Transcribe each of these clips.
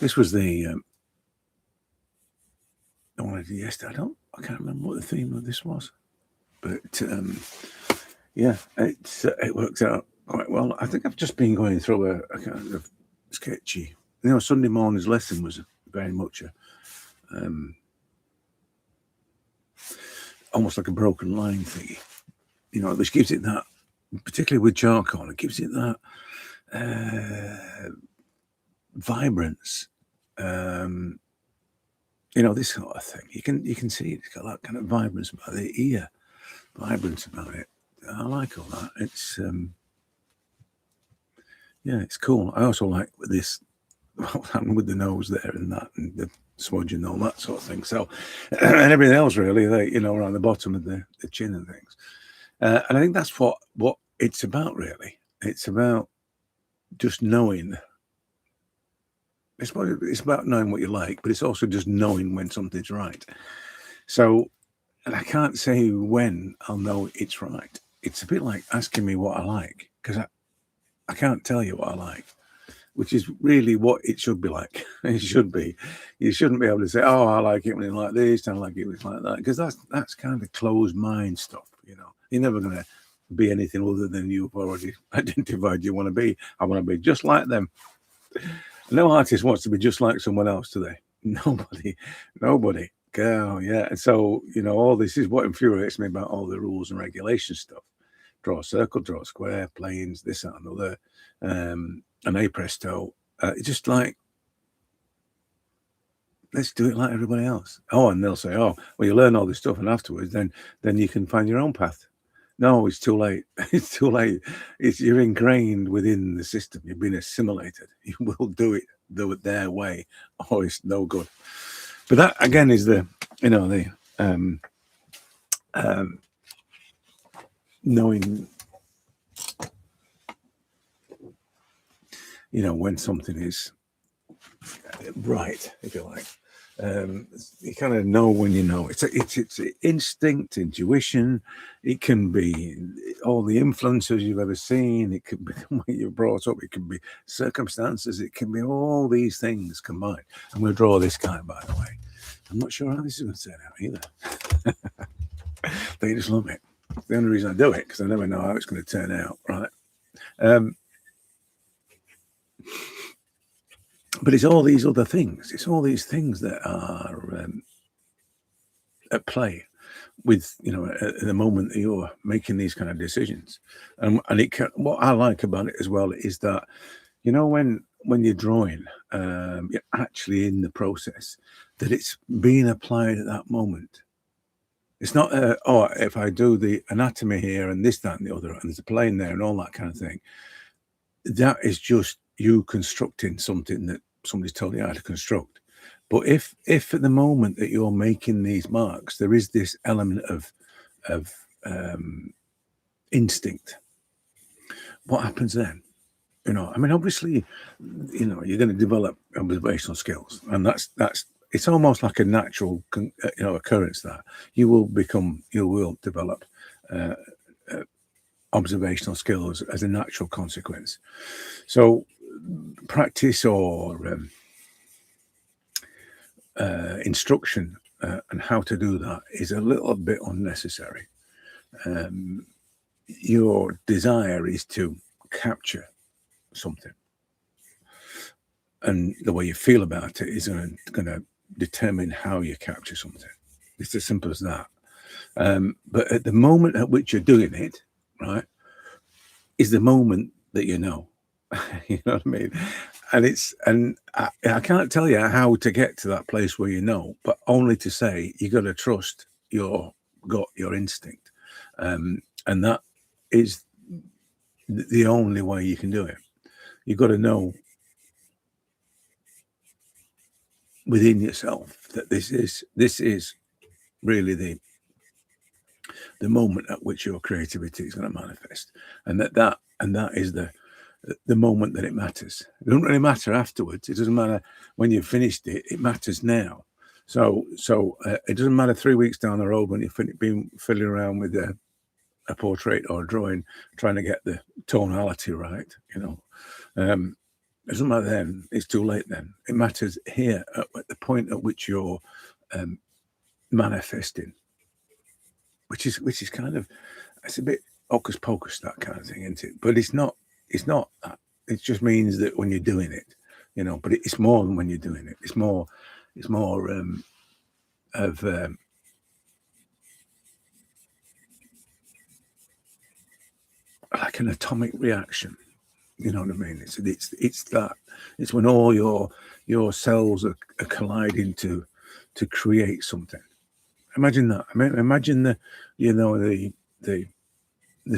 This was the I wanted to yesterday. I can't remember what the theme of this was, but yeah, it works out quite well. I think I've just been going through a kind of sketchy. Sunday morning's lesson was very much a almost like a broken line thingy, which gives it that, particularly with charcoal, it gives it that vibrance. This sort of thing. You can see it's got that kind of vibrance about the ear, vibrance about it. I like all that. It's yeah, it's cool. I also like this what happened with the nose there and that and the smudge and all that sort of thing. So and everything else really, around the bottom of the chin and things. And I think that's what it's about really. It's about just knowing. It's about knowing what you like, but it's also just knowing when something's right. So, and I can't say when I'll know it's right. It's a bit like asking me what I like, because I can't tell you what I like, which is really what it should be like. It should be. You shouldn't be able to say, oh, I like it when it's like this, I like it when it's like that, because that's kind of closed mind stuff, You're never going to be anything other than you've already identified you want to be. I want to be just like them. No artist wants to be just like someone else today. Nobody. Girl, yeah. And so, all this is what infuriates me about all the rules and regulation stuff. Draw a circle, draw a square, planes, this, that, and other. And a presto. It's just like, let's do it like everybody else. Oh, and they'll say, oh, well, you learn all this stuff, and afterwards, then you can find your own path. No, it's too late. It's too late. You're ingrained within the system. You've been assimilated. You will do it their way, or it's no good. But that again is the knowing, when something is right, if you like. You kind of know when you know. It's instinct, intuition. It can be all the influences you've ever seen. It could be the way you're brought up. It can be circumstances. It can be all these things combined. I'm going to draw this guy, by the way. I'm not sure how this is going to turn out either. They just love it. It's the only reason I do it, because I never know how it's going to turn out, right? But it's all these other things. It's all these things that are at play with, at the moment that you're making these kind of decisions. And what I like about it as well is that, when you're drawing, you're actually in the process, that it's being applied at that moment. It's not, if I do the anatomy here and this, that, and the other, and there's a plane there and all that kind of thing. That is just you constructing something that somebody's told you how to construct. But if at the moment that you're making these marks, there is this element of instinct, what happens then? Obviously, you're going to develop observational skills, and that's it's almost like a natural occurrence that you will develop observational skills as a natural consequence. So practice or instruction and how to do that is a little bit unnecessary. Your desire is to capture something, and the way you feel about it is going to determine how you capture something. It's as simple as that. But at the moment at which you're doing it, right, is the moment that you know. You know what I mean? And I can't tell you how to get to that place where you know, but only to say you got to trust your gut, your instinct, and that is the only way you can do it. You've got to know within yourself that this is really the moment at which your creativity is going to manifest, and that is the moment that it matters. It doesn't really matter afterwards. It doesn't matter when you've finished it. It matters now. So it doesn't matter 3 weeks down the road when you've been fiddling around with a portrait or a drawing, trying to get the tonality right. It doesn't matter then. It's too late then. It matters here at the point at which you're manifesting, which is kind of, it's a bit hocus pocus, that kind of thing, isn't it? But it's not that. It just means that when you're doing it, but it's more than when you're doing it. It's more of like an atomic reaction. You know what I mean? It's that. It's when all your cells are colliding to create something. Imagine that. I mean, imagine the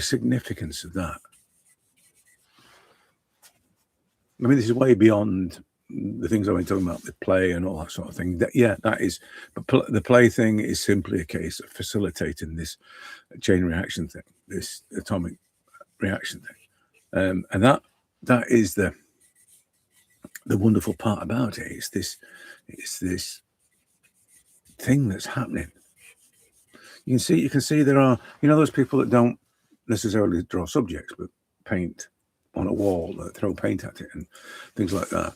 significance of that. I mean, this is way beyond the things I've been talking about, the play and all that sort of thing. That is, but the play thing is simply a case of facilitating this chain reaction thing, this atomic reaction thing, and that is the wonderful part about it. It's this thing that's happening. You can see there are, those people that don't necessarily draw subjects but paint on a wall, that throw paint at it and things like that.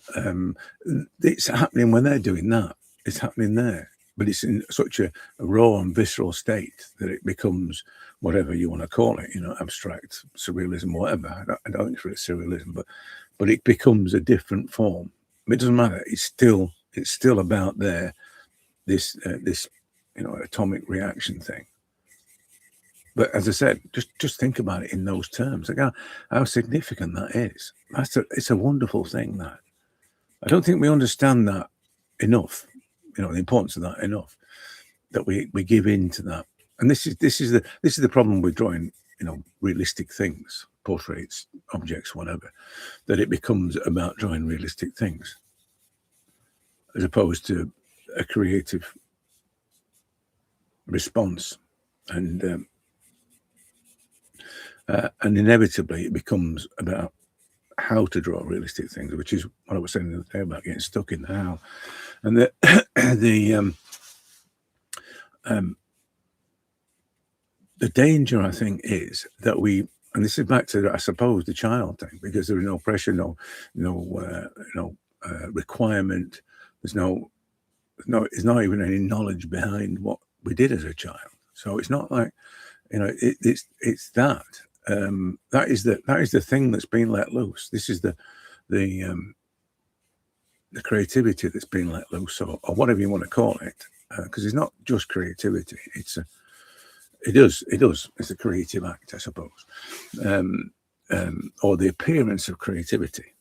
It's happening when they're doing that. It's happening there, but it's in such a raw and visceral state that it becomes whatever you want to call it, abstract, surrealism, whatever. I don't think it's really surrealism, but it becomes a different form. It doesn't matter. It's still about this atomic reaction thing. But as I said, just think about it in those terms. Like how significant that is. It's a wonderful thing. That I don't think we understand that enough. The importance of that enough. That we give in to that. And this is the problem with drawing. Realistic things, portraits, objects, whatever. That it becomes about drawing realistic things, as opposed to a creative response, and inevitably it becomes about how to draw realistic things, which is what I was saying the other day about getting stuck in the how. And the danger, I think, is that and this is back to, I suppose, the child thing, because there is no pressure, no requirement. There's not even any knowledge behind what we did as a child. So it's not like, it's that. That is the thing that's been let loose. This is the creativity that's been let loose, or whatever you want to call it, because it's not just creativity. It's a creative act, I suppose, or the appearance of creativity.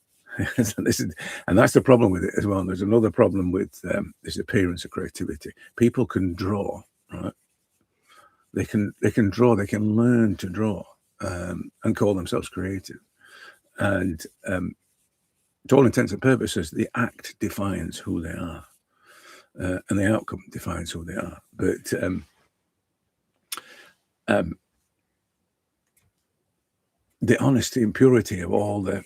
And that's the problem with it as well. There's another problem with this appearance of creativity. People can draw, right? They can draw. They can learn to draw and call themselves creative. And to all intents and purposes, the act defines who they are, and the outcome defines who they are. But the honesty and purity of all the,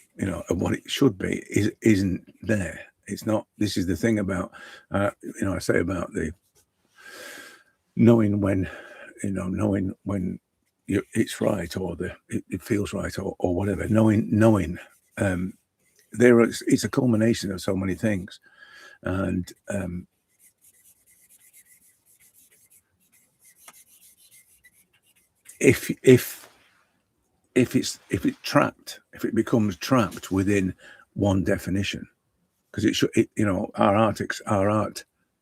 of what it should be isn't there. It's not. This is the thing about, I say about the knowing when, knowing when it's right, or it feels right, or whatever. Knowing. It's a culmination of so many things, and if it becomes trapped within one definition, because our art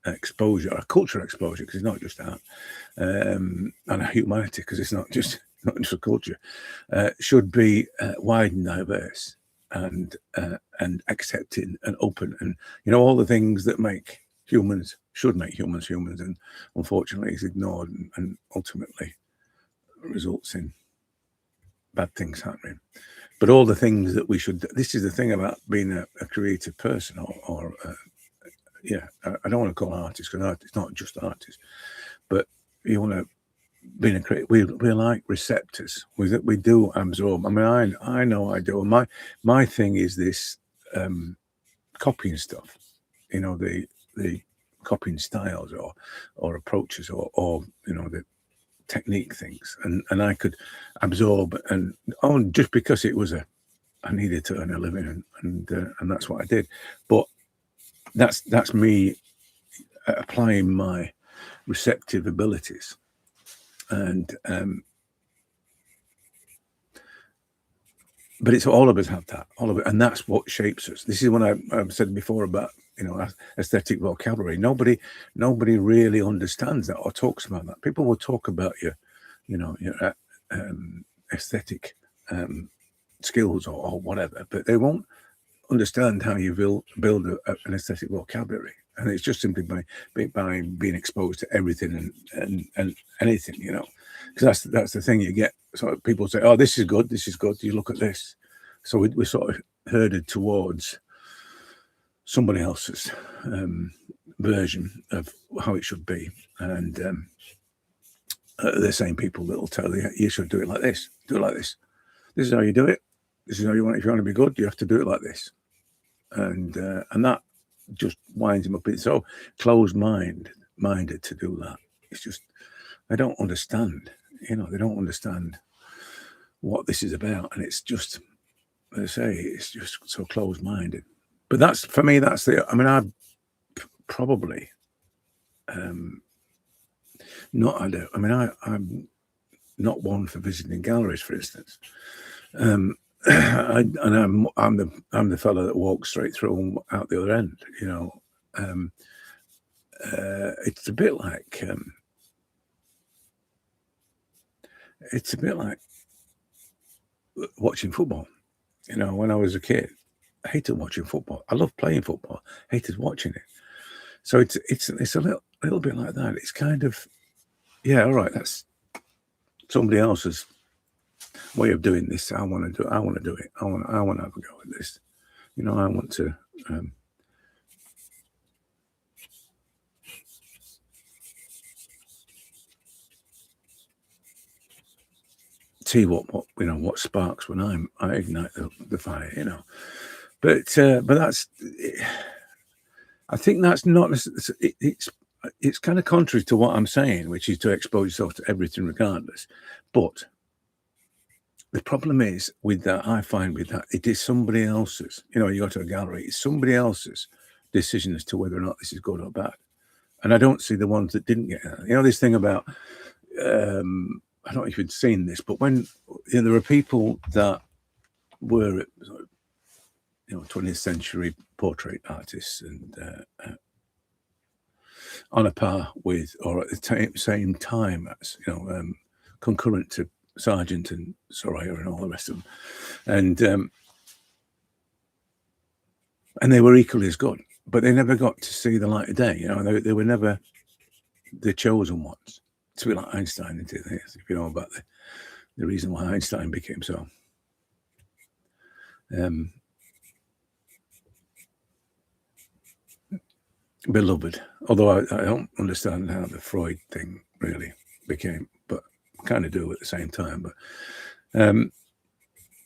exposure, our culture exposure, because it's not just art, and our humanity, because it's not just a culture, should be wide and diverse, and accepting and open, and all the things that should make humans humans, and unfortunately is ignored, and ultimately results in bad things happening. But all the things that we should, this is the thing about being a creative person, or I don't want to call artist, because it's not just artists, but you want to being a creative, we're like receptors. We do absorb. I mean, I know I do. My thing is this copying stuff. You know, the copying styles or approaches or you know, the technique things, and I could absorb and just because it was I needed to earn a living, and that's what I did. But that's me applying my receptive abilities, and but it's all of us have that, all of it, and that's what shapes us. This is what I've said before about, you know, aesthetic vocabulary. Nobody really understands that or talks about that. People will talk about your aesthetic skills or whatever, but they won't understand how you build an aesthetic vocabulary. And it's just simply by being exposed to everything and anything, you know, because that's the thing you get. So people say, oh, this is good, you look at this. So we're sort of herded towards somebody else's version of how it should be. And the same people that will tell you, you should do it like this, do it like this. This is how you do it. This is how you want it. If you want to be good, you have to do it like this. And that just winds them up. It's so closed-minded to do that. It's just, they don't understand, you know, they don't understand what this is about. And it's just, as I say, it's just so closed-minded. But that's, for me, that's I mean, I've probably not had I'm not one for visiting galleries, for instance. And I'm the fellow that walks straight through and out the other end, you know. It's a bit like watching football. You know, when I was a kid, I hated watching football. I loved playing football, hated watching it. So it's a little bit like that. It's kind of, yeah, all right, that's somebody else's way of doing this. I want to do it. I want to have a go at this. You know, I want to see what sparks when I ignite the fire, you know. But that's, I think that's not, it's kind of contrary to what I'm saying, which is to expose yourself to everything regardless. But the problem is with that, I find with that, it is somebody else's, you know, you go to a gallery, it's somebody else's decision as to whether or not this is good or bad. And I don't see the ones that didn't get it. You know, this thing about, I don't know if you'd seen this, but when, you know, there are people that were, you know, 20th century portrait artists and on a par with, or at the same time as, you know, concurrent to Sargent and Soraya and all the rest of them, and they were equally as good, but they never got to see the light of day. You know, they were never the chosen ones. It's a bit like Einstein, into this, if you know about the reason why Einstein became so beloved. Although I don't understand how the Freud thing really became, but I kind of do at the same time.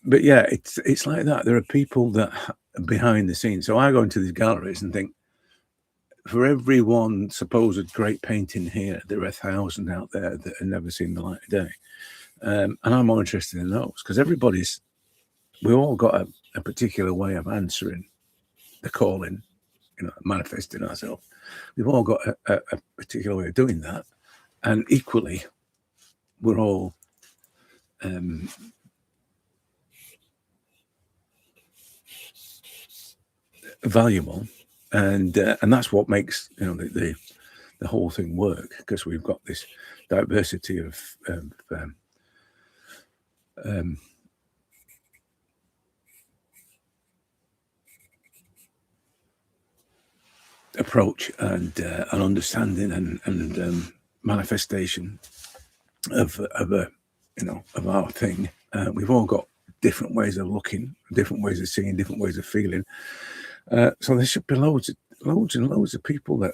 But yeah, it's like that. There are people that are behind the scenes. So I go into these galleries and think, for every one supposed great painting here, there are 1,000 out there that have never seen the light of day. And I'm more interested in those because we've all got a particular way of answering the calling, you know, manifesting ourselves. We've all got a particular way of doing that. And equally, we're all valuable. And that's what makes, you know, the whole thing work, because we've got this diversity of approach and an understanding and manifestation of our thing. We've all got different ways of looking, different ways of seeing, different ways of feeling. So there should be loads and loads of people that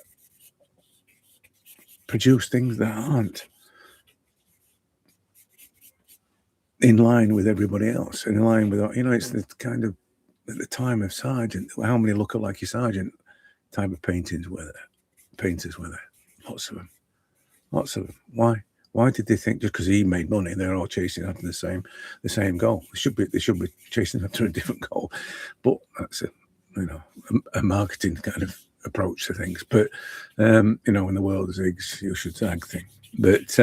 produce things that aren't in line with everybody else, in line with, you know, it's the kind of, at the time of Sargent, how many look-alike Sargent type of paintings were there? Painters were there? Lots of them. Lots of them. Why did they think just because he made money, they're all chasing after the same goal? They should be chasing after a different goal. But that's a marketing kind of approach to things. But you know, when the world zigs, you should zag thing. But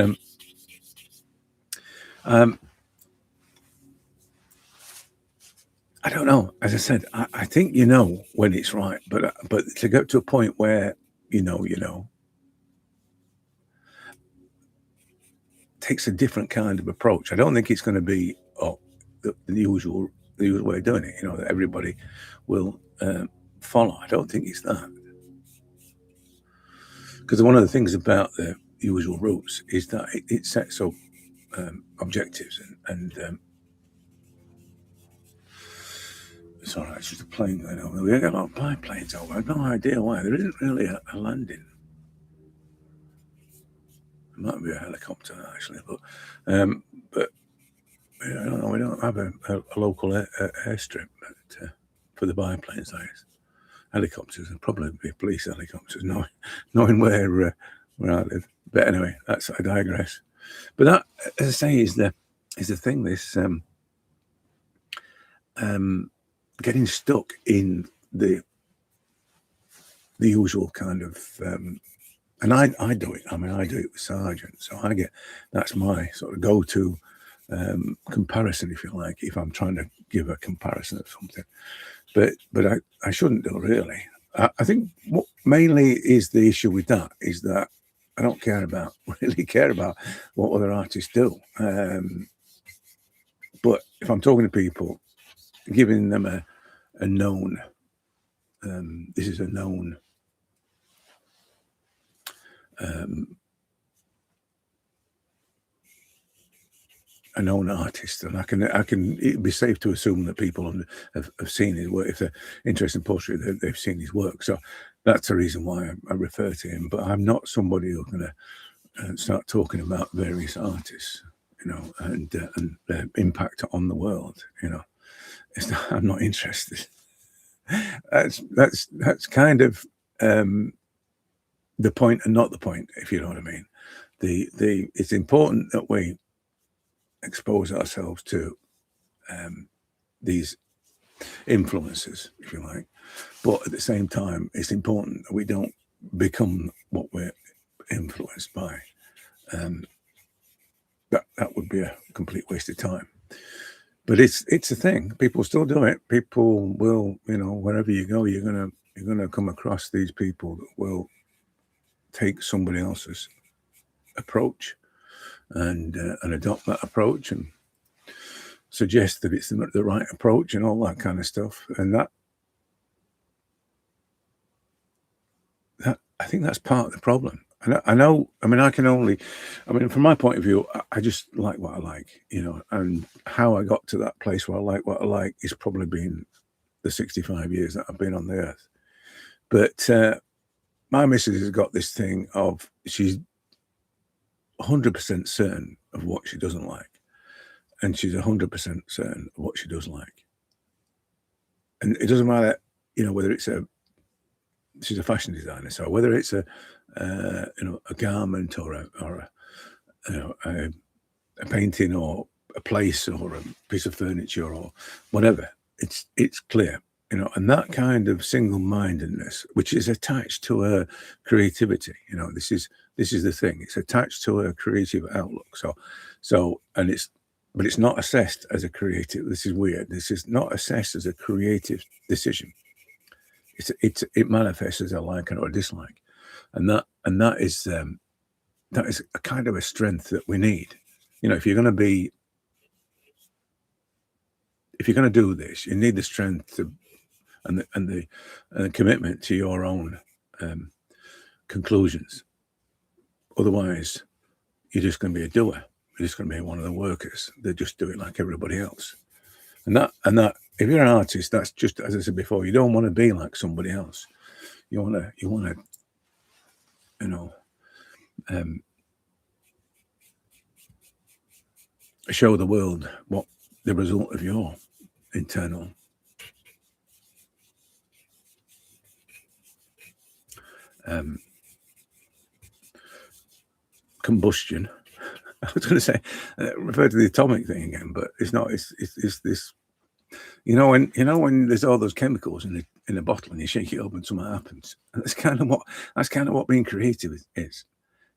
I don't know. As I said, I think you know when it's right, but to get to a point where you know, takes a different kind of approach. I don't think it's going to be the usual way of doing it. You know, that everybody will follow. I don't think it's that, because one of the things about the usual routes is that it sets up objectives and it's all right. It's just a plane going over. We get a lot of planes over. I have no idea why. There isn't really a landing. It might be a helicopter actually, but I don't know. We don't have a local airstrip for the biplanes. I guess helicopters and probably be police helicopters, knowing where I live. But anyway, that's, I digress. But that, as I say, is the thing. This getting stuck in the usual kind of, and I do it. I mean, I do it with Sargent, so I get, that's my sort of go-to comparison, if you like, if I'm trying to give a comparison of something. But I shouldn't do, really. I think what mainly is the issue with that is that I don't really care about what other artists do. But if I'm talking to people, giving them a known, this is a known artist, and I can it'd be safe to assume that people have seen his work. If they're interested in portraiture, they've seen his work. So that's the reason why I refer to him. But I'm not somebody who's going to start talking about various artists, you know, and their impact on the world. You know, I'm not interested. That's kind of the point and not the point, if you know what I mean. It's important that we expose ourselves to these influences, if you like, but at the same time, it's important that we don't become what we're influenced by. That would be a complete waste of time. But it's a thing. People still do it. People will, you know, wherever you go, you're gonna come across these people that will take somebody else's approach and adopt that approach and suggest that it's the right approach and all that kind of stuff. And that I think that's part of the problem. I know. I mean, from my point of view, I just like what I like, you know, and how I got to that place where I like what I like is probably been the 65 years that I've been on the earth. But my missus has got this thing of, she's 100% certain of what she doesn't like, and she's 100% certain of what she does like. And it doesn't matter, you know, whether she's a fashion designer, so whether it's a garment or a painting or a place or a piece of furniture or whatever, it's clear, you know. And that kind of single-mindedness, which is attached to her creativity, you know, this is the thing, it's attached to her creative outlook. But it's not assessed as a creative. This is weird. This is not assessed as a creative decision. It manifests as a like or a dislike, and that is a kind of a strength that we need. You know, if you're going to do this, you need the strength and the commitment to your own conclusions. Otherwise, you're just going to be a doer. You're just going to be one of the workers. They just do it like everybody else. And that, if you're an artist, that's just, as I said before, you don't want to be like somebody else. You want to, you know, show the world what the result of your internal combustion. I was going to say, refer to the atomic thing again, but it's not. It's this. When there's all those chemicals in a bottle and you shake it up and something happens. And that's kind of what being creative is.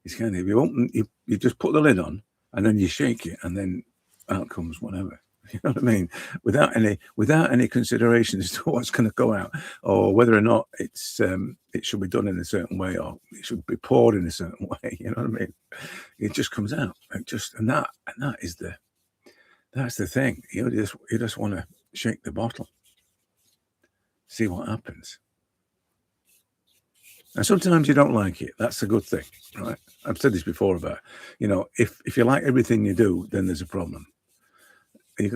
It's kind of you just put the lid on and then you shake it and then out comes whatever. You know what I mean? Without any consideration as to what's going to go out or whether or not it should be done in a certain way or it should be poured in a certain way. You know what I mean? It just comes out. That's the thing. You just want to shake the bottle, see what happens. And sometimes you don't like it. That's a good thing, right? I've said this before about, if you like everything you do, then there's a problem. You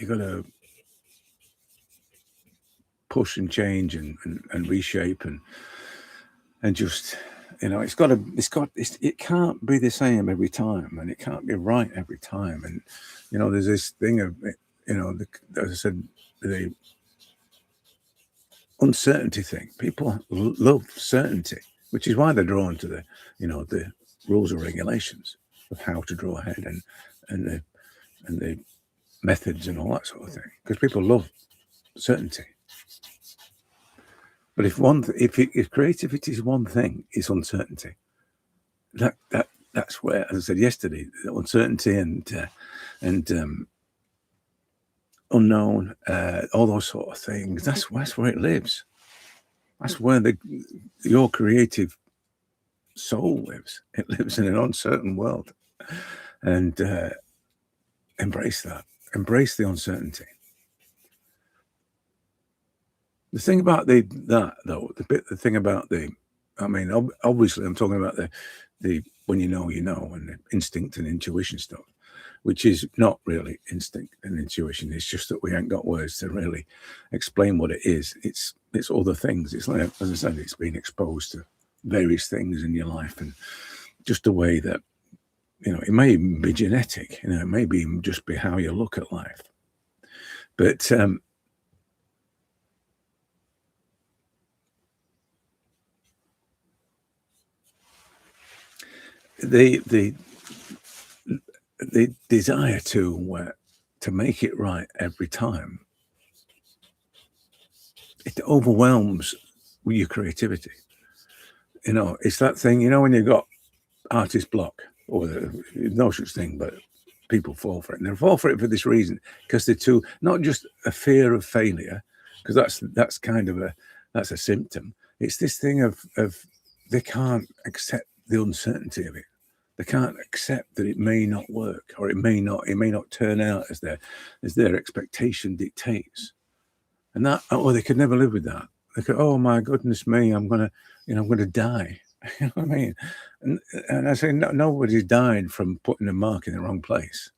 gotta push and change and reshape and just, it can't be the same every time, and it can't be right every time. And there's this thing of, as I said, the uncertainty thing. People love certainty, which is why they're drawn to the rules and regulations of how to draw ahead and the methods and all that sort of thing, because people love certainty. But if creativity is one thing, it's uncertainty. That's where, as I said yesterday, the uncertainty and unknown, all those sort of things. That's where it lives. That's where your creative soul lives. It lives in an uncertain world, and embrace that. Embrace the uncertainty. The thing about the thing about obviously I'm talking about the when you know, and the instinct and intuition stuff, which is not really instinct and intuition. It's just that we ain't got words to really explain what it is. It's other things. It's like, as I said, it's being exposed to various things in your life, and just the way that, it may even be genetic, it may just be how you look at life. But the desire to make it right every time, it overwhelms your creativity. It's that thing, when you've got artist block, or no such thing, but people fall for it. And they fall for it for this reason, because they're not just a fear of failure, because that's kind of that's a symptom. It's this thing of they can't accept the uncertainty of it. They can't accept that it may not work, or it may not turn out as their expectation dictates. And they could never live with that. They could, oh my goodness me, I'm gonna die. You know what I mean? And I say, nobody's died from putting a mark in the wrong place,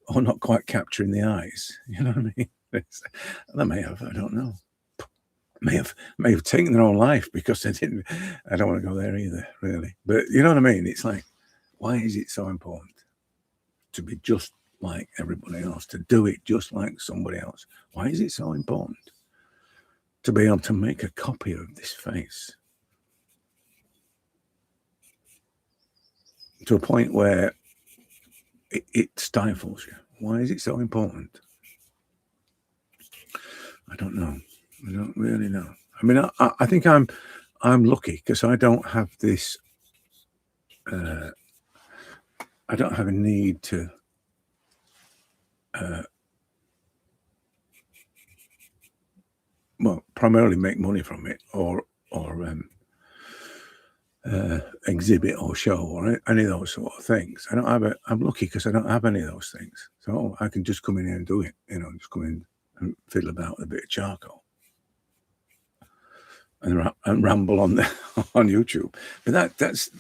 or not quite capturing the eyes. You know what I mean? They may have, I don't know. May have taken their own life because they didn't. I don't want to go there either, really. But you know what I mean? It's like, why is it so important to be just like everybody else, to do it just like somebody else? Why is it so important to be able to make a copy of this face to a point where it stifles you? Why is it so important? I don't know. I don't really know. I mean, I think I'm lucky, because I don't have this. I don't have a need to primarily make money from it, or exhibit or show, or any of those sort of things. I'm lucky because I don't have any of those things, so I can just come in here and do it. Just come in and fiddle about with a bit of charcoal and ramble on on YouTube. But that's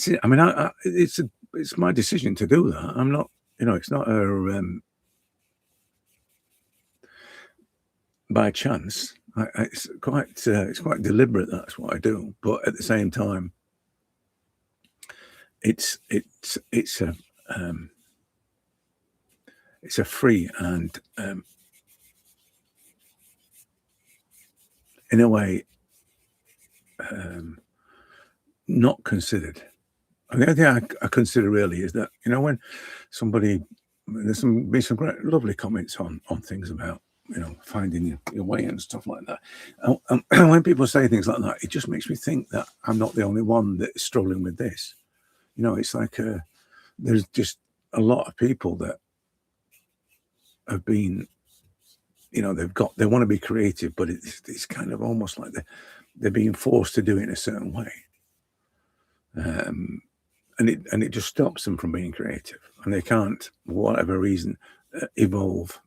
it. I mean, it's my decision to do that. I'm not, it's not by chance. It's quite deliberate. That's what I do. But at the same time, it's a free and in a way not considered. And the other thing I consider really is that, you know, when somebody, there's been some great, lovely comments on things about, you know, finding your way and stuff like that. And when people say things like that, it just makes me think that I'm not the only one that is struggling with this. You know, it's like there's just a lot of people that have been, you know, they want to be creative, but it's kind of almost like they're being forced to do it in a certain way. And it just stops them from being creative, and they can't, for whatever reason, evolve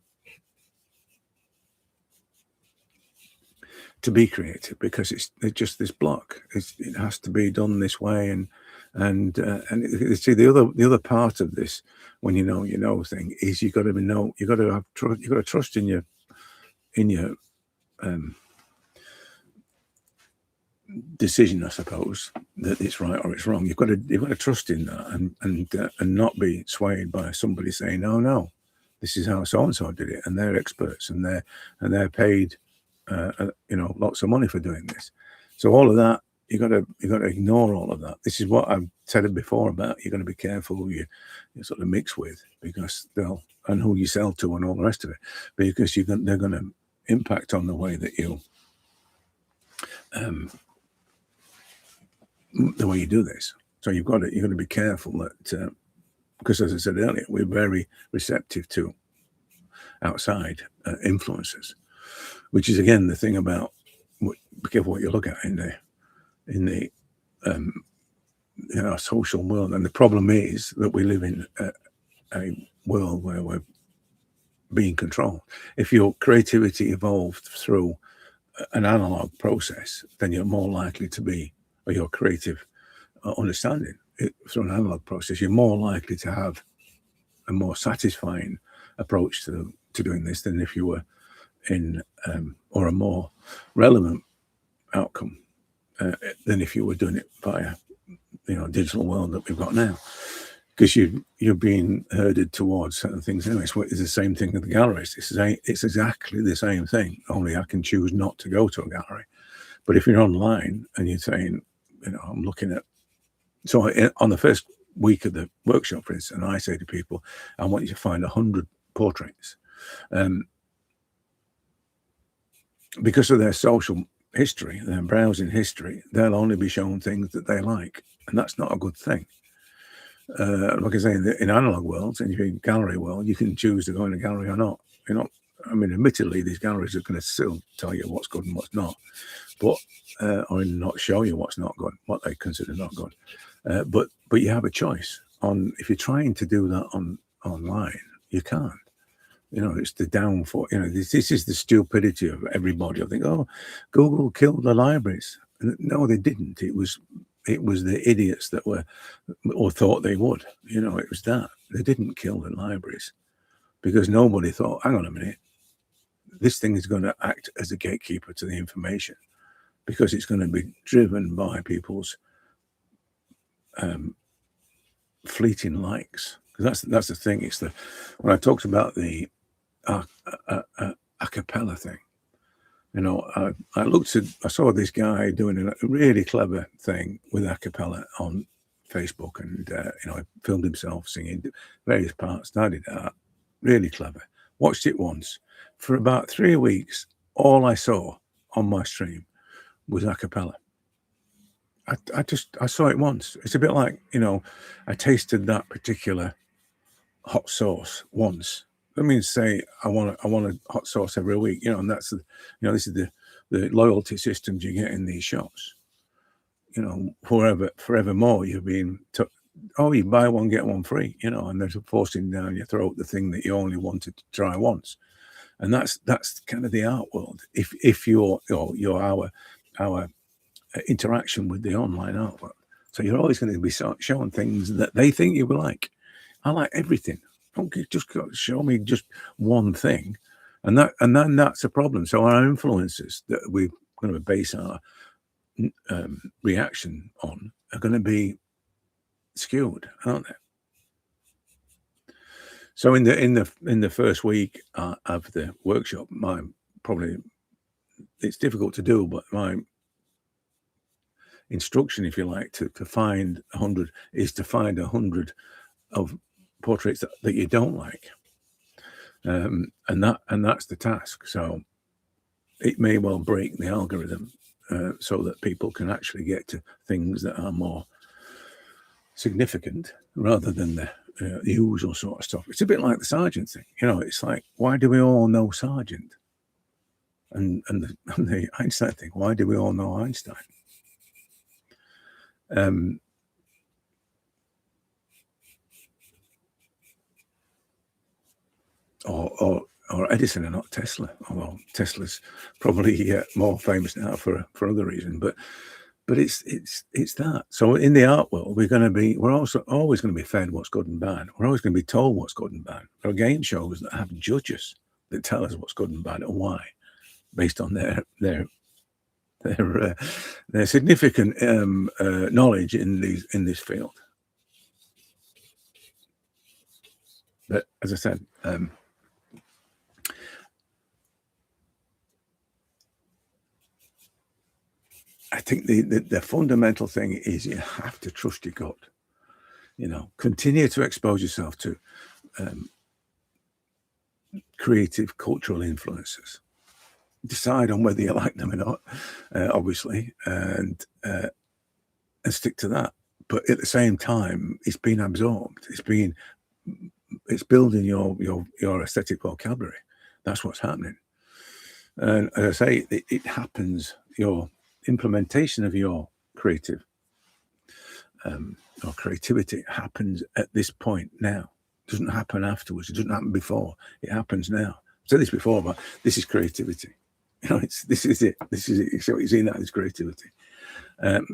to be creative because it's just this block. It has to be done this way, and see the other part of this, when you know thing, is you got to trust in your decision, I suppose, that it's right or it's wrong. You've got to trust in that and not be swayed by somebody saying, "Oh no, this is how so and so did it," and they're experts and they're paid, you know, lots of money for doing this. So all of that, you got to ignore all of that. This is what I've said before about you're going to be careful who you sort of mix with, because and who you sell to and all the rest of it, because they're going to impact on the way that you the way you do this. So you've got to be careful that because, as I said earlier, we're very receptive to outside influences, which is again the thing about be careful what you look at in the our social world. And the problem is that we live in a world where we're being controlled. If your creativity evolved through an analog process, then you're more likely to be, or your creative understanding through an analog process, you're more likely to have a more satisfying approach to doing this than if you were in or a more relevant outcome than if you were doing it via digital world that we've got now, because you're being herded towards certain things anyway. It's the same thing with the galleries. It's exactly the same thing, only I can choose not to go to a gallery. But if you're online and you're saying, I'm looking at, so on the first week of the workshop, for instance, I say to people, I want you to find 100 portraits. Because of their social history, their browsing history, they'll only be shown things that they like, and that's not a good thing. Like I say, in analog worlds, and in gallery world, you can choose to go in a gallery or not. I mean, admittedly, these galleries are going to still tell you what's good and what's not, but or not show you what's not good, what they consider not good. But you have a choice on if you're trying to do that online, you can't. It's the downfall. This is the stupidity of everybody. I think, oh, Google killed the libraries. No, they didn't. It was the idiots that were or thought they would. It was that. They didn't kill the libraries because nobody thought, hang on a minute, this thing is going to act as a gatekeeper to the information, because it's going to be driven by people's fleeting likes. Because that's the thing. It's when I talked about the a cappella thing. I saw this guy doing a really clever thing with a cappella on Facebook, and he filmed himself singing various parts. I did that. Really clever. Watched it once. For about 3 weeks, all I saw on my stream was a cappella. I saw it once. It's a bit like, I tasted that particular hot sauce once. Let me say I want a hot sauce every week, and that's this is the loyalty systems you get in these shops. Forevermore you're being you buy one get one free, and they're forcing down your throat the thing that you only wanted to try once. And that's kind of the art world. If you're our interaction with the online art world. So you're always going to be showing things that they think you will like. I like everything. Don't just show me just one thing, and then that's a problem. So our influences that we're going to base our reaction on are going to be skewed, aren't they? So in the first week of the workshop, it's difficult to do, but my instruction, if you like, to find 100 is to find 100 of portraits that you don't like, and that's the task. So it may well break the algorithm so that people can actually get to things that are more significant rather than the usual sort of stuff. It's a bit like the Sargent thing, it's like, why do we all know Sargent? And the Einstein thing, why do we all know Einstein? Or Edison and not Tesla, although Tesla's probably more famous now for other reasons. But it's that. So in the art world, we're also always going to be fed what's good and bad. We're always going to be told what's good and bad. There are game shows that have judges that tell us what's good and bad and why, based on their significant knowledge in this field. But as I said, I think the fundamental thing is you have to trust your gut. Continue to expose yourself to creative cultural influences. Decide on whether you like them or not, obviously, and stick to that. But at the same time, it's being absorbed. It's building your aesthetic vocabulary. That's what's happening. And as I say, it happens. Your implementation of your creative or creativity happens at this point now. It doesn't happen afterwards. It doesn't happen before. It happens now. I've said this before, but this is creativity. This is it. So you see that as creativity.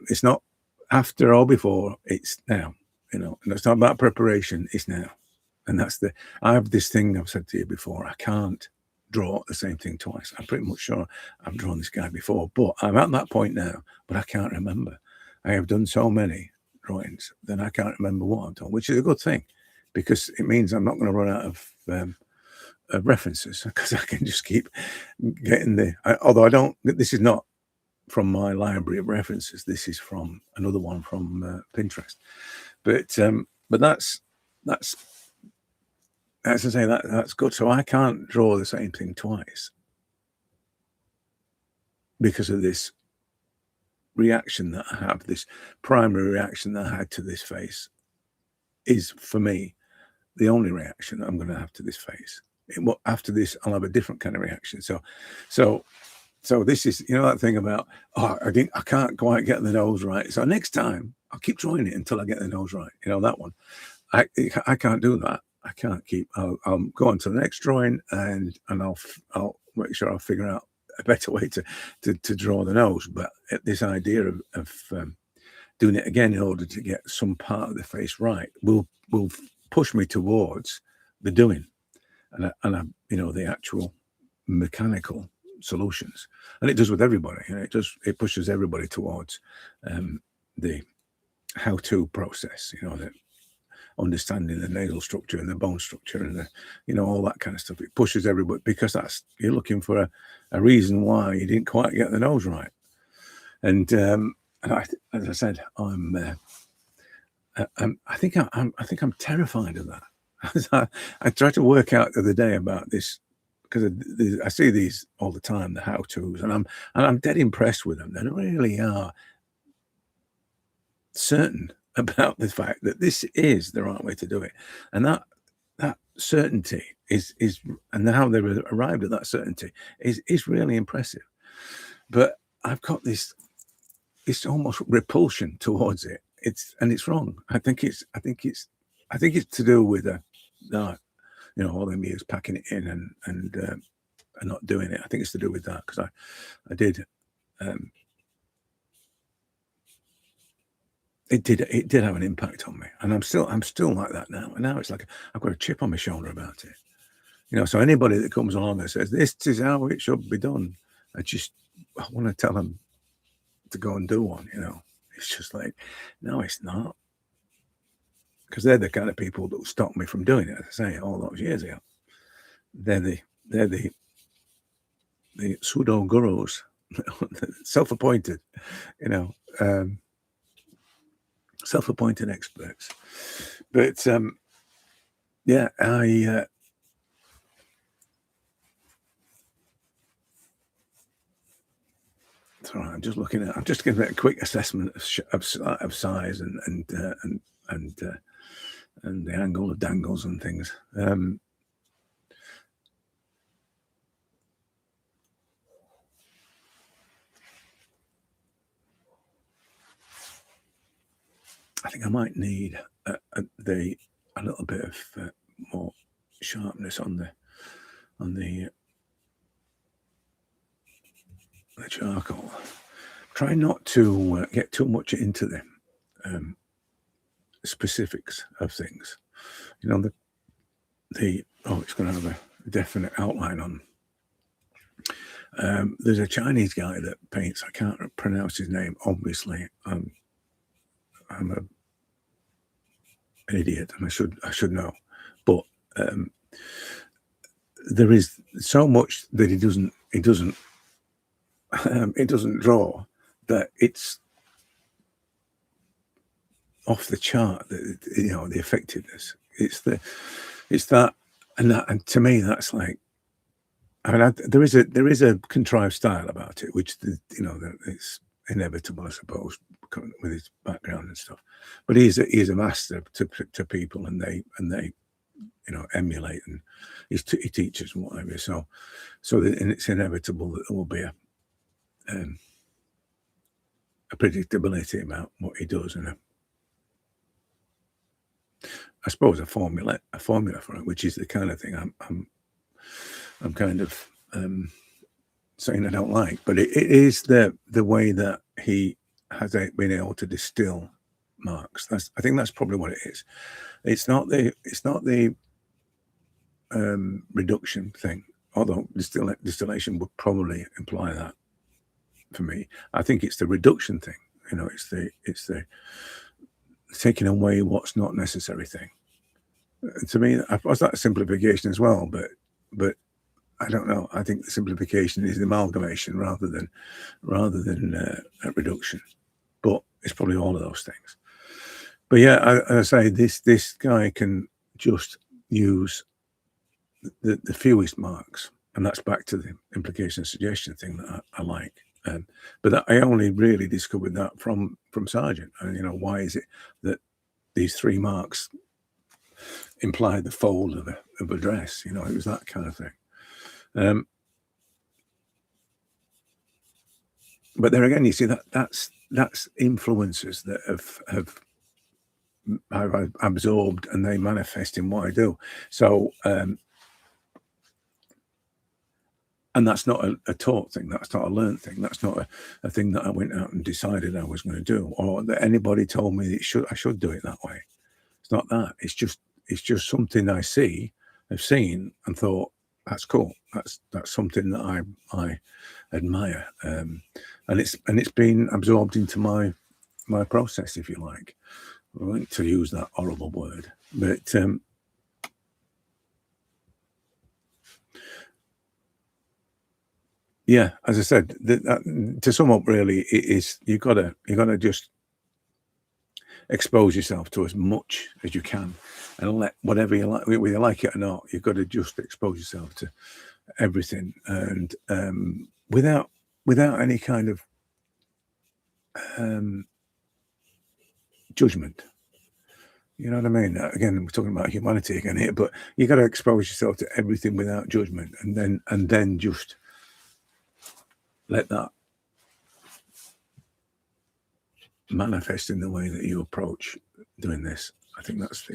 It's not after or before. It's now. And it's not about preparation. It's now. And I have this thing I've said to you before. I can't draw the same thing twice. I'm pretty much sure I've drawn this guy before, but I'm at that point now, but I can't remember. I have done so many drawings that I can't remember what I've done, which is a good thing, because it means I'm not going to run out of references, because I can just keep getting although I don't, this is not from my library of references. This is from another one from Pinterest. But that's as I say, that's good. So I can't draw the same thing twice because of this reaction that I have. This primary reaction that I had to this face is, for me, the only reaction that I'm going to have to this face. After this, I'll have a different kind of reaction. So this is, that thing about, I can't quite get the nose right. So next time I'll keep drawing it until I get the nose right. That one. I can't do that. I can't keep. I'll go on to the next drawing, and I'll make sure I'll figure out a better way to draw the nose. But this idea of doing it again in order to get some part of the face right will push me towards the doing, and the actual mechanical solutions. And it does with everybody. It pushes everybody towards the how-to process. The understanding the nasal structure and the bone structure and all that kind of stuff. It pushes everybody, because you're looking for a reason why you didn't quite get the nose right. And as I said, I think I'm terrified of that. I tried to work out the other day about this, because I see these all the time, the how-tos, and I'm dead impressed with them. They really are certain about the fact that this is the right way to do it, and that certainty is and how they've arrived at that certainty is really impressive. But I've got this almost repulsion towards it. It's wrong. I think it's to do with all them years packing it in and not doing it. I think it's to do with that, because I did. It did have an impact on me, and I'm still like that now. And now it's like I've got a chip on my shoulder about it. So anybody that comes along and says this is how it should be done, I want to tell them to go and do one. It's just like, no, it's not. because they're the kind of people that stopped me from doing it, as I say, all those years ago. They're the pseudo gurus, self-appointed, you know, self-appointed experts. But yeah, sorry, I'm just looking at. I'm just giving it a quick assessment of size and the angle of dangles and things. I think I might need a little bit of more sharpness on the charcoal. Try not to get too much into the specifics of things. You know, it's going to have a definite outline on. There's a Chinese guy that paints. I can't pronounce his name. Obviously, I'm an idiot, and I should know. But there is so much that he doesn't draw that it's off the chart. You know, the effectiveness. It's that, and to me, that's like. I mean, there is a contrived style about it, which it's inevitable, I suppose, with his background and stuff. But he's a master to people, and they emulate, and he teaches and whatever. So and it's inevitable that there will be a predictability about what he does, and I suppose a formula for it, which is the kind of thing I'm kind of saying I don't like, but it is the way that he has been able to distill marks. I think that's probably what it is. It's not the reduction thing, although distillation would probably imply that for me. I think it's the reduction thing. You know, it's the taking away what's not necessary thing. To me, I suppose that's simplification as well, but I don't know. I think the simplification is the amalgamation rather than reduction. But it's probably all of those things. But yeah, as I say, this guy can just use the fewest marks, and that's back to the implication suggestion thing that I like. But I only really discovered that from Sargent. And why is it that these 3 marks imply the fold of a dress? It was that kind of thing. But there again, you see that's influences that I've absorbed, and they manifest in what I do. So, and that's not a taught thing. That's not a learned thing. That's not a thing that I went out and decided I was going to do, or that anybody told me I should do it that way. It's not that. It's just something I've seen and thought, that's cool. That's something that I admire, and it's been absorbed into my process, if you like. I want to use that horrible word, but yeah, as I said, to sum up, really, it is you gotta just expose yourself to as much as you can, and let whatever you like, whether you like it or not, you've got to just expose yourself to everything, and without any kind of judgment. You know what I mean? Again, we're talking about humanity again here, but you got to expose yourself to everything without judgment, and then just let that manifest in the way that you approach doing this. I think that's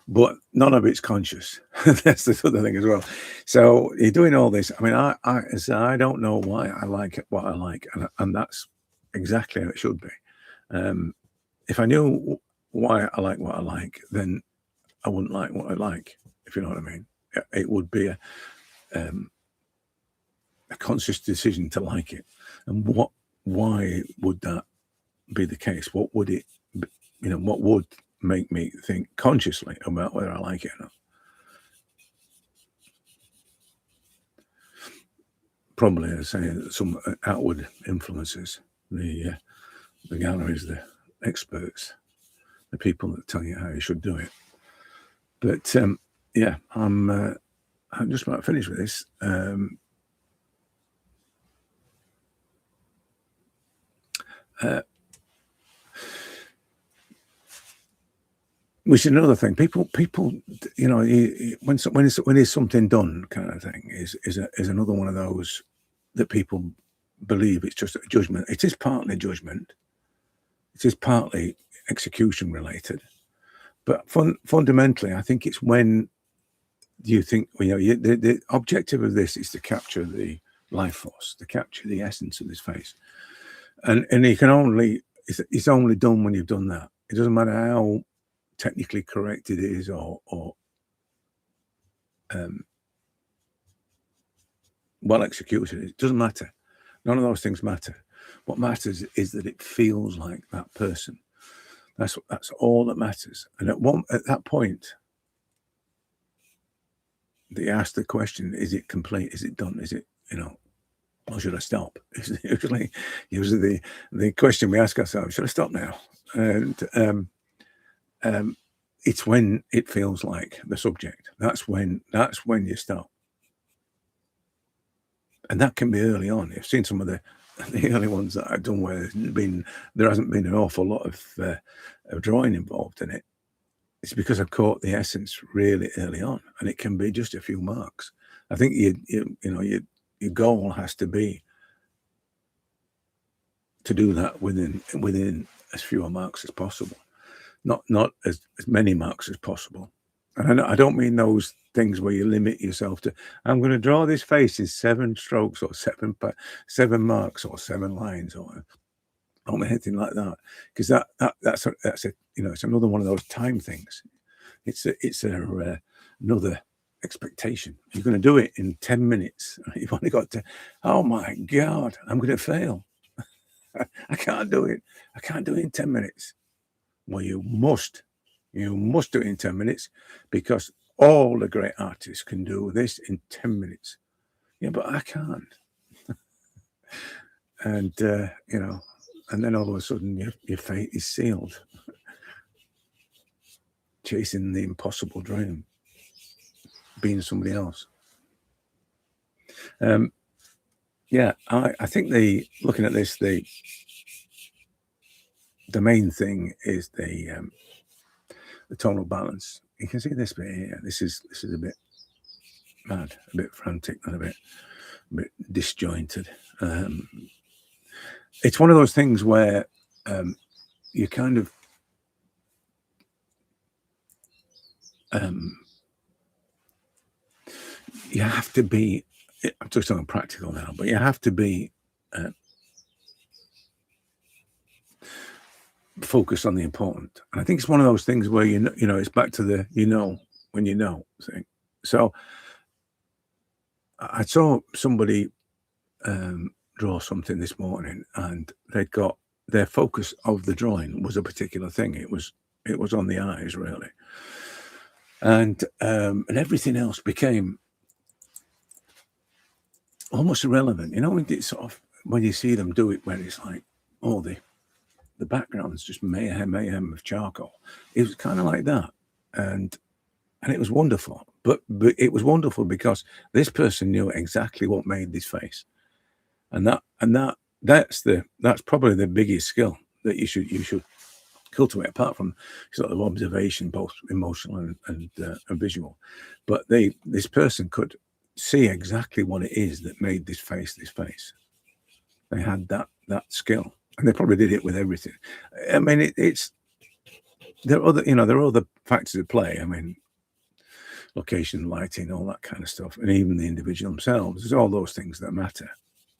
but none of it's conscious. That's the other thing as well. So you're doing all this. I mean, I don't know why I like what I like, and that's exactly how it should be. If I knew why I like what I like, then I wouldn't like what I like, if you know what I mean. It would be a conscious decision to like it. And why would that be the case? What would it, what would make me think consciously about whether I like it or not. Probably, I say, some outward influences, the galleries, the experts, the people that tell you how you should do it. But yeah, I'm just about finished with this. Which is another thing. People, you know, when there's something done, kind of thing, is another one of those that people believe it's just a judgment. It is partly judgment. It is partly execution related, but fundamentally, I think it's when you think, you know, the objective of this is to capture the life force, to capture the essence of this face, and you can only it's only done when you've done that. It doesn't matter how technically correct it is, or well executed. It doesn't matter. None of those things matter. What matters is that it feels like that person. That's all that matters. And at that point, they ask the question: is it complete? Is it done? Is it, you know, or should I stop? Usually the question we ask ourselves: should I stop now? And it's when it feels like the subject. That's when you stop. And that can be early on. You've seen some of the early ones that I've done where there hasn't been an awful lot of drawing involved in it. It's because I've caught the essence really early on, and it can be just a few marks. I think your goal has to be to do that within as few marks as possible, not as many marks as possible. And I don't mean those things where you limit yourself to, I'm going to draw this face in 7 strokes or 7 marks or 7 lines, or I don't mean anything like that, because that's a you know, it's another one of those time things. It's another expectation. You're going to do it in 10 minutes. You've only got to. Oh my God, I'm going to fail. I can't do it. I can't do it in 10 minutes. Well, you must do it in 10 minutes, because all the great artists can do this in 10 minutes. Yeah, but I can't. And, you know, and then all of a sudden your fate is sealed. Chasing the impossible dream, being somebody else. Yeah, I think looking at this, the main thing is the tonal balance. You can see this bit here. This is a bit mad, a bit frantic, and a bit disjointed. It's one of those things where you kind of you have to be. I'm just talking practical now, but you have to be focused on the important. And I think it's one of those things where you know, it's back to the when you know thing. So I saw somebody draw something this morning, and they'd got their focus of the drawing was a particular thing. It was on the eyes, really, and everything else became almost irrelevant. You know, when you see them do it, where it's like, oh, the background's just mayhem of charcoal. It was kind of like that, and it was wonderful. But it was wonderful because this person knew exactly what made this face, and that's probably the biggest skill that you should cultivate, apart from sort of observation, both emotional and visual. But this person could see exactly what it is that made this face. They had that skill, and they probably did it with everything. I mean, there are other factors at play. I mean, location, lighting, all that kind of stuff, and even the individual themselves. There's all those things that matter.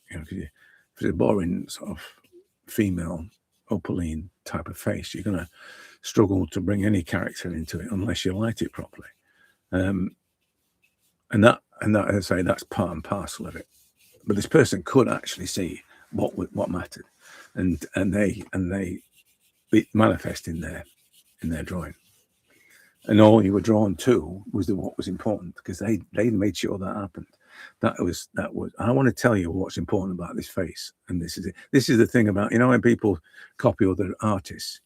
You know, because if it's a boring sort of female opaline type of face, you're going to struggle to bring any character into it unless you light it properly. And that, as I say, that's part and parcel of it. But this person could actually see what mattered, and they manifest in their in their drawing. And all you were drawn to was what was important, because they made sure that happened. That was. I want to tell you what's important about this face, and this is it. This is the thing about, when people copy other artists,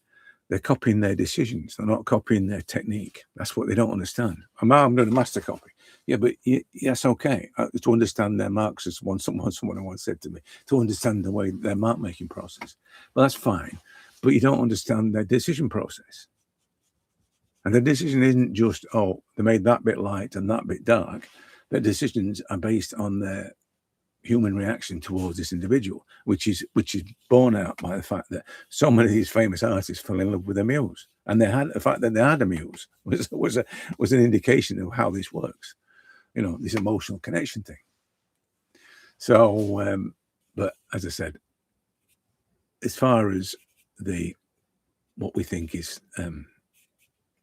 they're copying their decisions. They're not copying their technique. That's what they don't understand. I'm doing a master copy. Yeah, but yes, okay. To understand their marks, as someone once said to me, to understand the way their mark making process. Well, that's fine, but you don't understand their decision process. And the decision isn't just, oh, they made that bit light and that bit dark. The decisions are based on their human reaction towards this individual, which is borne out by the fact that so many of these famous artists fell in love with their muse, and the fact that they had a muse was an indication of how this works. This emotional connection thing. So, but as I said, as far as what we think is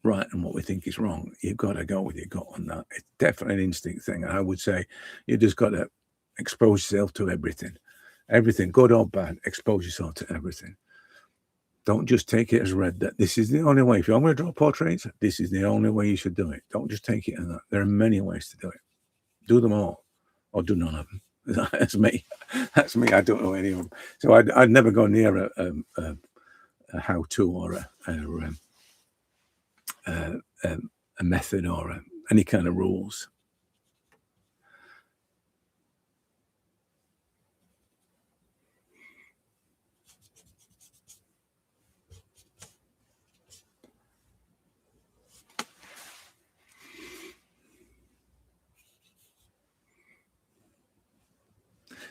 right and what we think is wrong, you've got to go with your gut on that. It's definitely an instinct thing. I would say you just got to expose yourself to everything, good or bad. Expose yourself to everything. Don't just take it as read that this is the only way. If you're going to draw portraits, this is the only way you should do it. Don't just take it as that. There are many ways to do it. Do them all, or do none of them. That's me. I don't know any of them. So I'd never go near a how-to or a method or any kind of rules.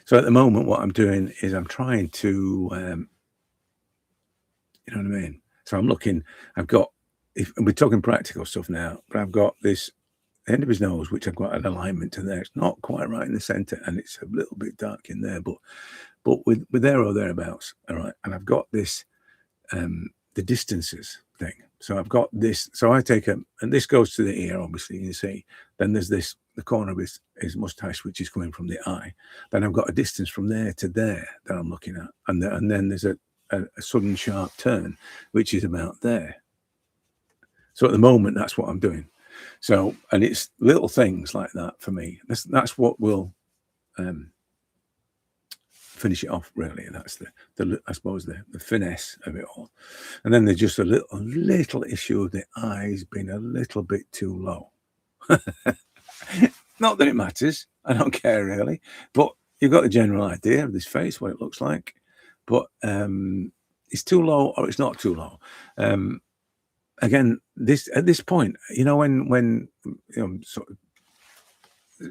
So at the moment, what I'm doing is I'm trying to, you know what I mean? So I'm looking, if we're talking practical stuff now, but I've got this end of his nose, which I've got an alignment to there. It's not quite right in the center, and it's a little bit dark in there, but with there or thereabouts. All right. And I've got this, the distances thing. So I've got this, so I take and this goes to the ear, obviously, you see. Then there's this, the corner of his mustache, which is coming from the eye. Then I've got a distance from there to there that I'm looking at. And then there's a sudden sharp turn, which is about there. So at the moment, that's what I'm doing. So, and it's little things like that for me. That's what will finish it off, really. And that's I suppose the finesse of it all. And then there's just a little issue of the eyes being a little bit too low. Not that it matters. I don't care really. But you've got the general idea of this face, what it looks like. But it's too low or it's not too low. Again, at this point, when sort of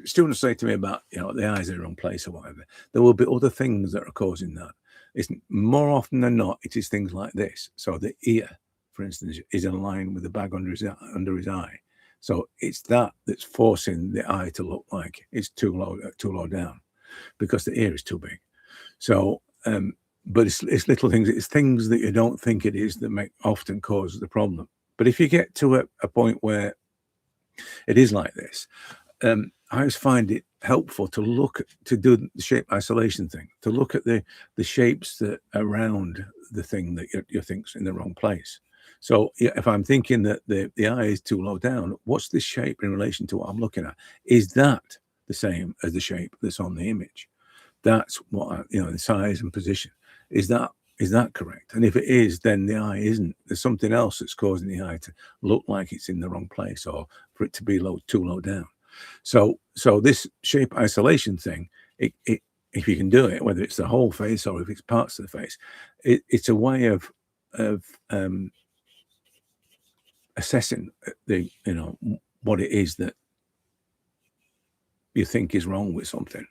students say to me about the eyes are in the wrong place or whatever, there will be other things that are causing that. It's more often than not, it is things like this. So the ear, for instance, is in line with the bag under his eye. So it's that's forcing the eye to look like it's too low down, because the ear is too big. So but it's little things. It's things that you don't think it is that often cause the problem. But if you get to a point where it is like this, I always find it helpful to do the shape isolation thing, to look at the shapes that around the thing that you think's in the wrong place. So if I'm thinking that the eye is too low down, what's this shape in relation to what I'm looking at? Is that the same as the shape that's on the image? That's what the size and position. Is that correct? And if it is, then the eye isn't. There's something else that's causing the eye to look like it's in the wrong place, or for it to be too low down. So this shape isolation thing, if you can do it, whether it's the whole face or if it's parts of the face, it's a way of assessing what it is that you think is wrong with something.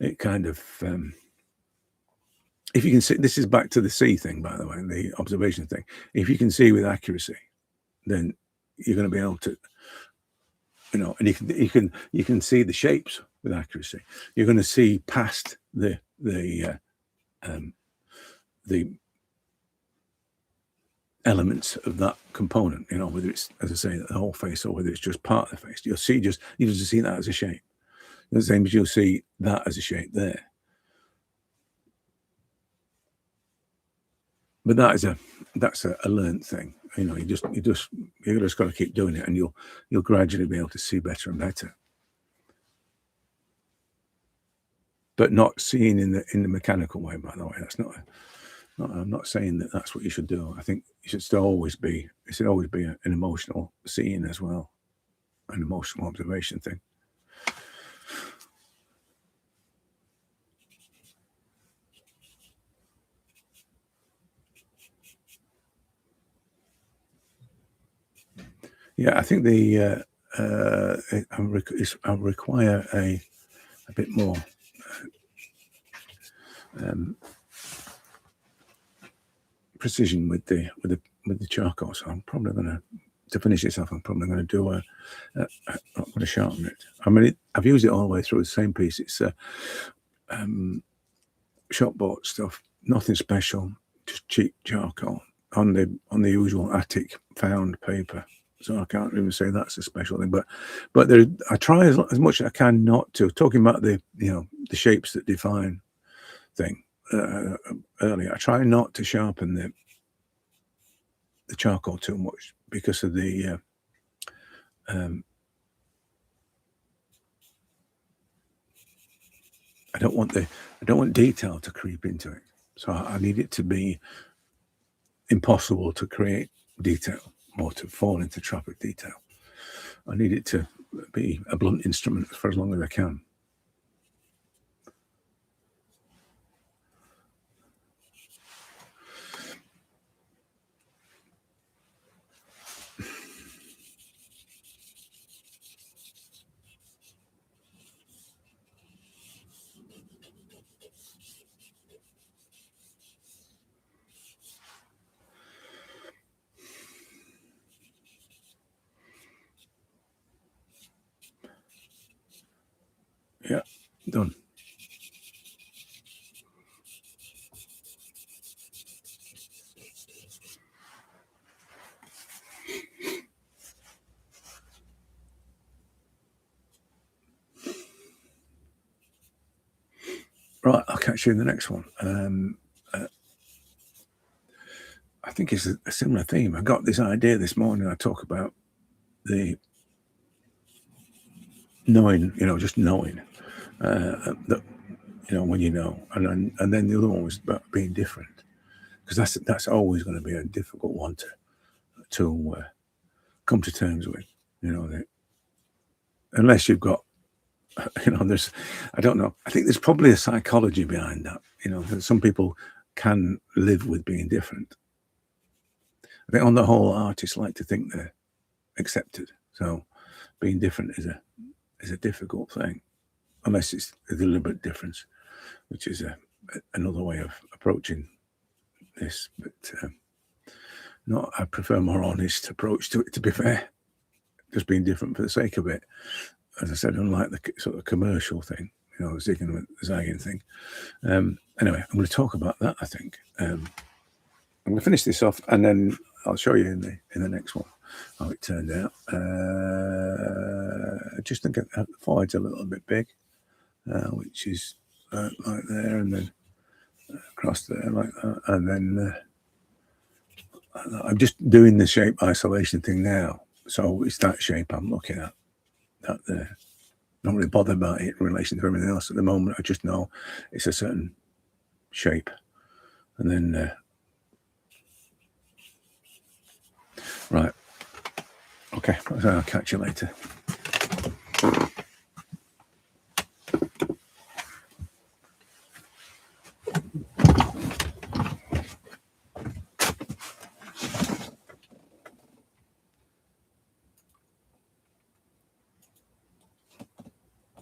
It kind of if you can see, this is back to the see thing, by the way, the observation thing. If you can see with accuracy, then you're going to be able to, and you can see the shapes with accuracy. You're going to see past the elements of that component, whether it's, as I say, the whole face or whether it's just part of the face. You just see that as a shape. The same as you'll see that as a shape there. But that's a learned thing. you just got to keep doing it, and you'll gradually be able to see better and better. But not seeing in the mechanical way, by the way. That's not. I'm not saying that that's what you should do. I think it should always be an emotional seeing as well, an emotional observation thing. Yeah, I think I require a bit more precision with the charcoal. So I'm probably going to finish this off. I'm probably going to do I'm going to sharpen it. I mean, I've used it all the way through. The same piece. It's shop bought stuff. Nothing special. Just cheap charcoal on the usual attic found paper. So I can't even say that's a special thing. But I try as much as I can not to. Talking about the shapes that define thing earlier. I try not to sharpen the charcoal too much because of the I don't want detail to creep into it. So I need it to be impossible to create detail or to fall into trap of detail. I need it to be a blunt instrument for as long as I can. Yeah, done. Right, I'll catch you in the next one. I think it's a similar theme. I got this idea this morning. I talk about the knowing, just knowing that, when you know, and then the other one was about being different, because that's always going to be a difficult one to come to terms with, that unless you've got, there's, I don't know. I think there's probably a psychology behind that, that some people can live with being different. I think on the whole, artists like to think they're accepted. So being different is a difficult thing, unless it's a deliberate difference, which is another way of approaching this. But I prefer a more honest approach to it, to be fair. Just being different for the sake of it. As I said, unlike the sort of commercial thing, zagging thing. Anyway, I'm going to talk about that, I think. I'm going to finish this off, and then I'll show you in the next one how it turned out. I just think the forehead's a little bit big, which is like there, and then across there like that, and then I'm just doing the shape isolation thing now, so it's that shape I'm looking at. That there, not really bothered about it in relation to everything else at the moment. I just know it's a certain shape, and then right. Okay, I'll catch you later.